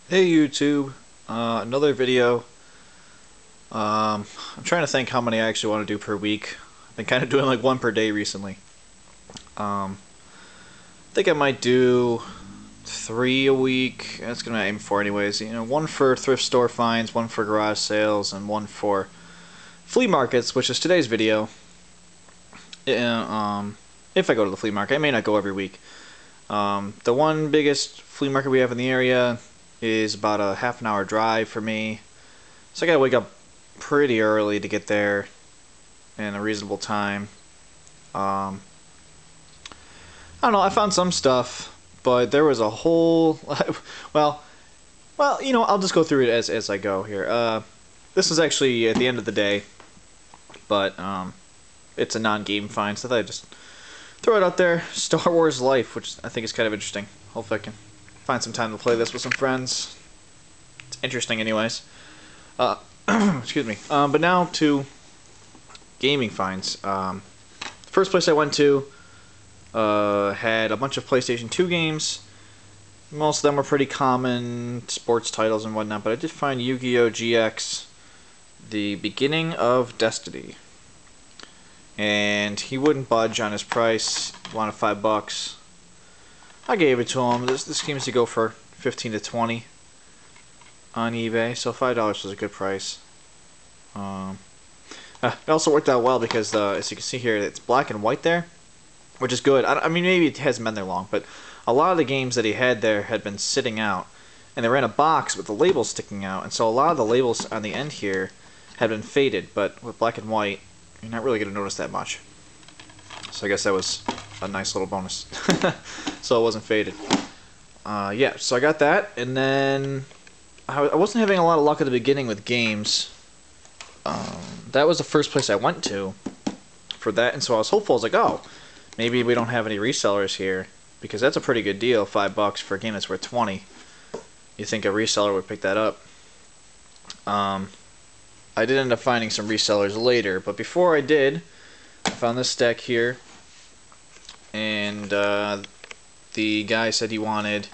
Hey YouTube, another video. I'm trying to think how many I actually want to do per week. I've been kind of doing like one per day recently. I think I might do 3 a week. That's gonna aim for anyways. You know, one for thrift store finds, one for garage sales, and one for flea markets, which is today's video. If I go to the flea market, I may not go every week. The one biggest flea market we have in the area is about a half an hour drive for me. So I gotta wake up pretty early to get there in a reasonable time. I don't know, I found some stuff, but there was a whole well, you know, I'll just go through it as I go here. This was actually at the end of the day, but it's a non-game find, so I thought I'd just throw it out there. Star Wars Life, which I think is kind of interesting. Hopefully I can find some time to play this with some friends. It's interesting anyways. Excuse me. But now to gaming finds. The first place I went to had a bunch of PlayStation 2 games. Most of them were pretty common sports titles and whatnot, but I did find Yu-Gi-Oh! GX, The Beginning of Destiny. And he wouldn't budge on his price. He wanted $5. I gave it to him. This seems to go for 15 to 20 on eBay, so $5 was a good price. It also worked out well because, as you can see here, it's black and white there, which is good. I mean, maybe it hasn't been there long, but a lot of the games that he had there had been sitting out, and they were in a box with the labels sticking out, and so a lot of the labels on the end here had been faded, but with black and white, you're not really going to notice that much. So I guess that was a nice little bonus. So it wasn't faded. Yeah, so I got that, and then I wasn't having a lot of luck at the beginning with games. That was the first place I went to for that, and so I was hopeful. I was like, oh, maybe we don't have any resellers here, because that's a pretty good deal, $5 for a game that's worth 20. You think a reseller would pick that up? I did end up finding some resellers later, but before I did, I found this stack here, and the guy said he wanted.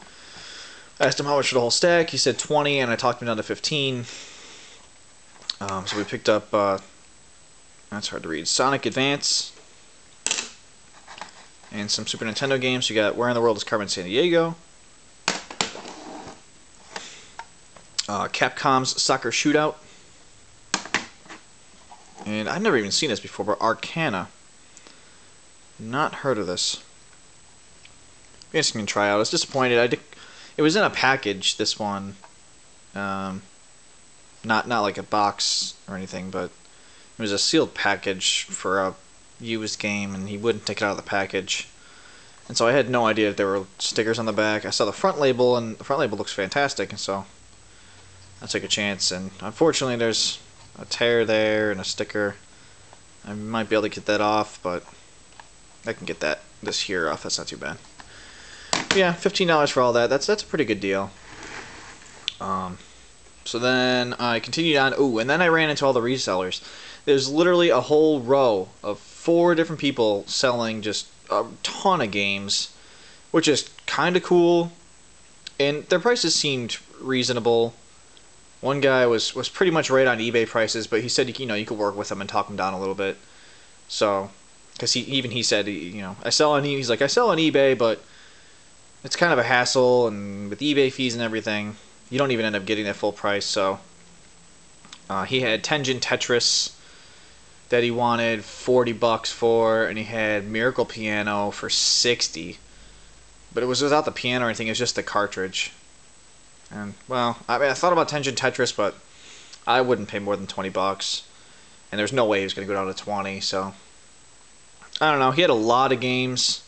I asked him how much for the whole stack. He said 20, and I talked him down to 15. So we picked up. That's hard to read. Sonic Advance and some Super Nintendo games. You got Where in the World is Carmen Sandiego? Capcom's Soccer Shootout. And I've never even seen this before, but Arcana. Not heard of this. I guess you can try out. I was disappointed. It was in a package, this one. Not like a box or anything, but it was a sealed package for a used game, and he wouldn't take it out of the package. And so I had no idea if there were stickers on the back. I saw the front label, and the front label looks fantastic, and so I took a chance. And unfortunately, there's a tear there and a sticker. I might be able to get that off, but I can get this here off. That's not too bad. But yeah, $15 for all that. That's a pretty good deal. So then I continued on. Ooh, and then I ran into all the resellers. There's literally a whole row of 4 different people selling just a ton of games, which is kind of cool. And their prices seemed reasonable. One guy was pretty much right on eBay prices, but he said, you know, you could work with him and talk him down a little bit. So, because he said, you know, he's like, I sell on eBay, but it's kind of a hassle, and with eBay fees and everything, you don't even end up getting that full price. So he had Tengen Tetris that he wanted $40 for, and he had Miracle Piano for $60, but it was without the piano or anything. It was just the cartridge. And well, I mean, I thought about Tengen Tetris, but I wouldn't pay more than $20, and there's no way he was going to go down to 20. So I don't know. He had a lot of games,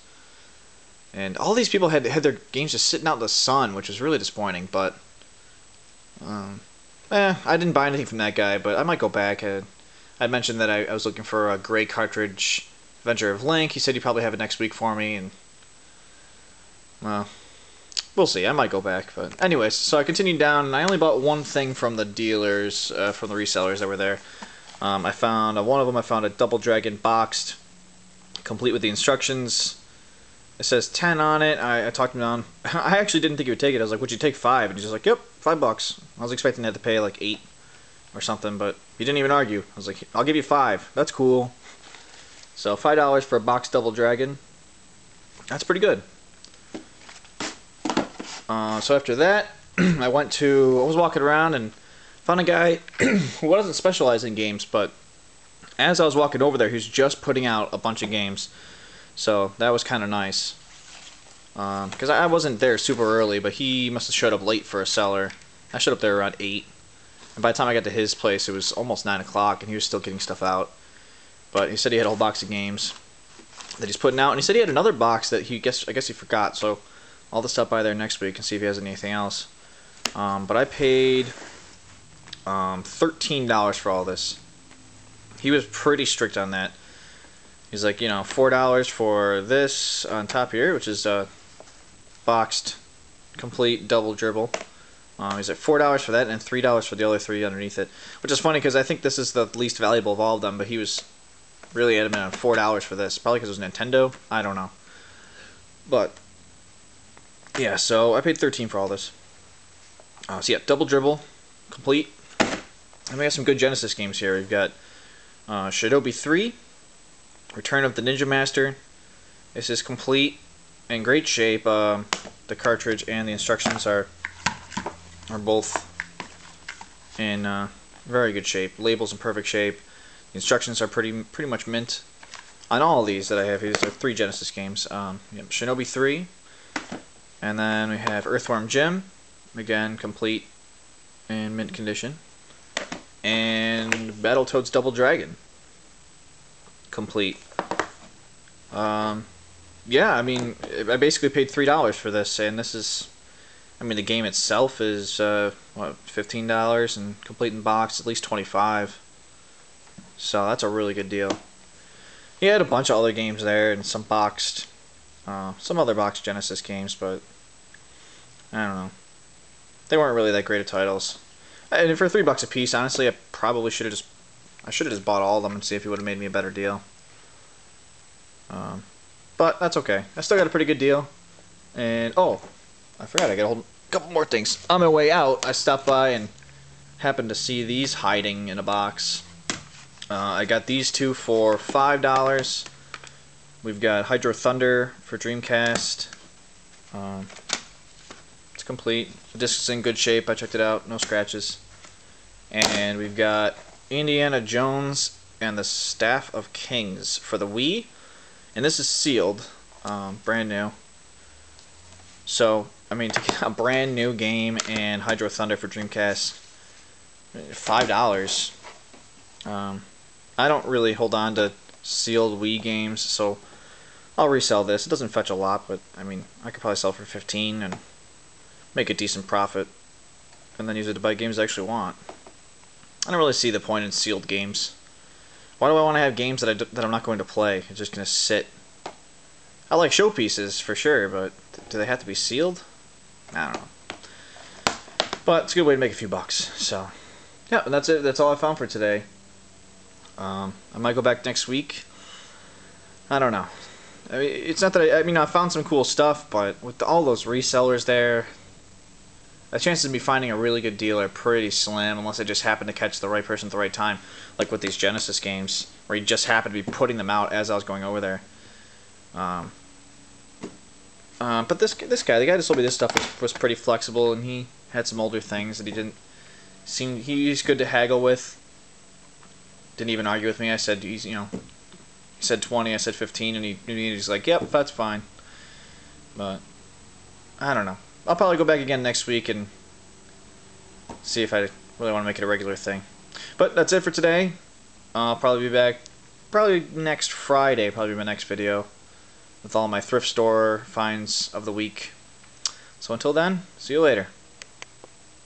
and all these people had their games just sitting out in the sun, which was really disappointing. But I didn't buy anything from that guy, but I might go back. I'd mentioned that I was looking for a gray cartridge, Adventure of Link. He said he'd probably have it next week for me, and well, we'll see. I might go back. But anyways, so I continued down, and I only bought one thing from the dealers, from the resellers that were there. I found one of them. I found a Double Dragon boxed, complete with the instructions. It says 10 on it. I talked him down. I actually didn't think he would take it. I was like, would you take 5? And he's just like, yep, $5. I was expecting to have to pay like 8 or something, but he didn't even argue. I was like, I'll give you 5. That's cool. So $5 for a box Double Dragon. That's pretty good. So after that, I was walking around and found a guy who wasn't specialized in games, but as I was walking over there, he was just putting out a bunch of games. So that was kind of nice. Because I wasn't there super early, but he must have showed up late for a seller. I showed up there around 8. And by the time I got to his place, it was almost 9 o'clock, and he was still getting stuff out. But he said he had a whole box of games that he's putting out. And he said he had another box that I guess he forgot. So I'll just stop by there next week and see if he has anything else. But I paid $13 for all this. He was pretty strict on that. He's like, $4 for this on top here, which is boxed, complete double dribble. He's at $4 for that and $3 for the other 3 underneath it. Which is funny because I think this is the least valuable of all of them, but he was really adamant on $4 for this. Probably because it was Nintendo. I don't know. But, yeah, so I paid $13 for all this. So yeah, double dribble, complete. And we got some good Genesis games here. We've got Shinobi 3, Return of the Ninja Master. This is complete, in great shape. The cartridge and the instructions are both in very good shape. Label's in perfect shape. The instructions are pretty much mint on all of these that I have here. These are 3 Genesis games. Shinobi 3, and then we have Earthworm Jim, again complete in mint condition, and Battletoads Double Dragon, complete. Yeah, I mean, I basically paid $3 for this, and this is, I mean, the game itself is what, $15, and complete in box at least $25. So that's a really good deal. He had a bunch of other games there and some other boxed Genesis games, but I don't know. They weren't really that great of titles. And for $3 a piece, honestly, I probably should have just bought all of them and see if he would have made me a better deal. But that's okay. I still got a pretty good deal. And oh, I forgot I got a couple more things. On my way out, I stopped by and happened to see these hiding in a box. I got these 2 for $5. We've got Hydro Thunder for Dreamcast. It's complete. The disc is in good shape. I checked it out. No scratches. And we've got Indiana Jones and the Staff of Kings for the Wii. And this is sealed. Brand new. So, I mean, to get a brand new game and Hydro Thunder for Dreamcast, $5. I don't really hold on to sealed Wii games, so I'll resell this. It doesn't fetch a lot, but I mean, I could probably sell it for $15 and make a decent profit, and then use it to buy games I actually want. I don't really see the point in sealed games. Why do I want to have games that I'm not going to play? It's just going to sit. I like showpieces for sure, but do they have to be sealed? I don't know. But it's a good way to make a few bucks. So, yeah, and that's it. That's all I found for today. I might go back next week. I don't know. I mean, it's not that I found some cool stuff, but with all those resellers there, the chances of me finding a really good deal are pretty slim, unless I just happen to catch the right person at the right time, like with these Genesis games, where he just happened to be putting them out as I was going over there. But this guy, the guy that sold me this stuff was pretty flexible, and he had some older things that he didn't seem. He's good to haggle with. Didn't even argue with me. I said he said 20, I said 15, and he's like, yep, that's fine. But I don't know. I'll probably go back again next week and see if I really want to make it a regular thing. But that's it for today. I'll probably be back next Friday, probably my next video, with all my thrift store finds of the week. So until then, see you later.